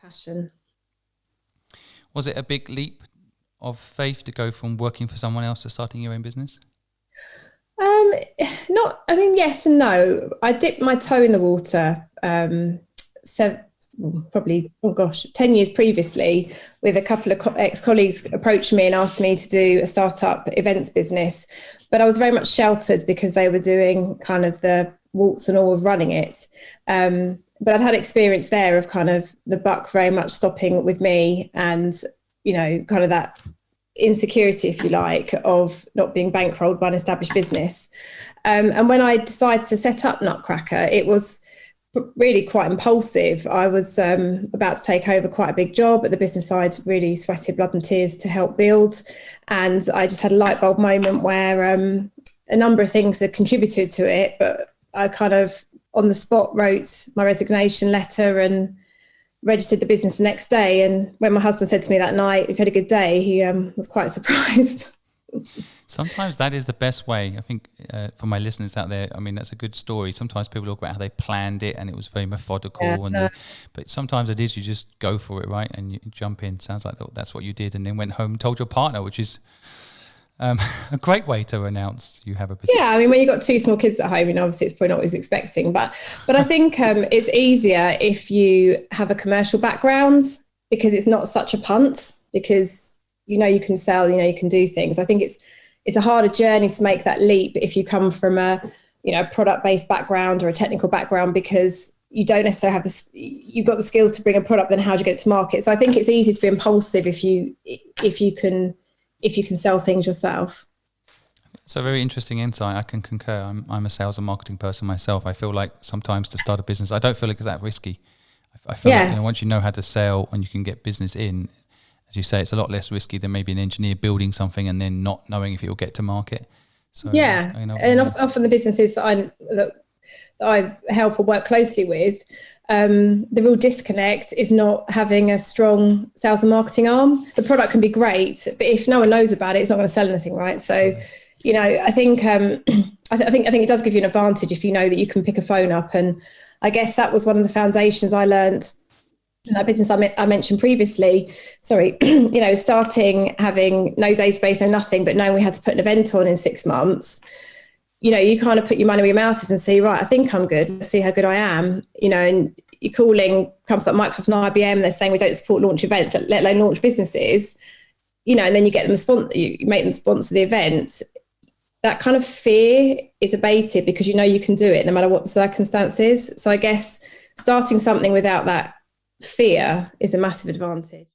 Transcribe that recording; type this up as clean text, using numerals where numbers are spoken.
passion. Was it a big leap of faith to go from working for someone else to starting your own business? Yes and no. I dipped my toe in the water, probably 10 years previously, with a couple of ex-colleagues approached me and asked me to do a startup events business. But I was very much sheltered because they were doing kind of the warts and all of running it. But I'd had experience there of kind of the buck very much stopping with me, and, kind of that insecurity, if you like, of not being bankrolled by an established business. And when I decided to set up Nutcracker, it was really quite impulsive. I was about to take over quite a big job at the business side, really sweated blood and tears to help build. And I just had a light bulb moment where a number of things had contributed to it, but I kind of on the spot wrote my resignation letter and registered the business the next day. And when my husband said to me that night, "You've had a good day," he was quite surprised. Sometimes that is the best way. I think for my listeners out there, that's a good story. Sometimes people talk about how they planned it and it was very methodical, but sometimes it is, you just go for it, right? And you jump in. Sounds like that's what you did, and then went home and told your partner, which is a great way to announce you have a business. Yeah, when you've got two small kids at home, obviously it's probably not what I was expecting, but I think it's easier if you have a commercial background, because it's not such a punt, because you can sell, you can do things. I think it's a harder journey to make that leap if you come from a product-based background or a technical background, because you don't necessarily have you've got the skills to bring a product, then how do you get it to market? So I think it's easy to be impulsive if you can sell things yourself. It's a very interesting insight. I can concur. I'm a sales and marketing person myself. I feel like sometimes to start a business, I don't feel like it's that risky. I feel like once you know how to sell and you can get business in, as you say, it's a lot less risky than maybe an engineer building something and then not knowing if it will get to market. So and often the businesses that I help or work closely with, the real disconnect is not having a strong sales and marketing arm. The product can be great, but if no one knows about it, it's not going to sell anything, right? So, I think it does give you an advantage if you know that you can pick a phone up. And I guess that was one of the foundations I learned in that business I mentioned previously. Starting having no database, no nothing, but knowing we had to put an event on in 6 months. You kind of put your money where your mouth is and see, right, I think I'm good. Let's see how good I am. And you're calling companies like Microsoft and IBM, they're saying we don't support launch events, let alone launch businesses. And then you get them you make them sponsor the event. That kind of fear is abated because you can do it no matter what the circumstances. So I guess starting something without that fear is a massive advantage.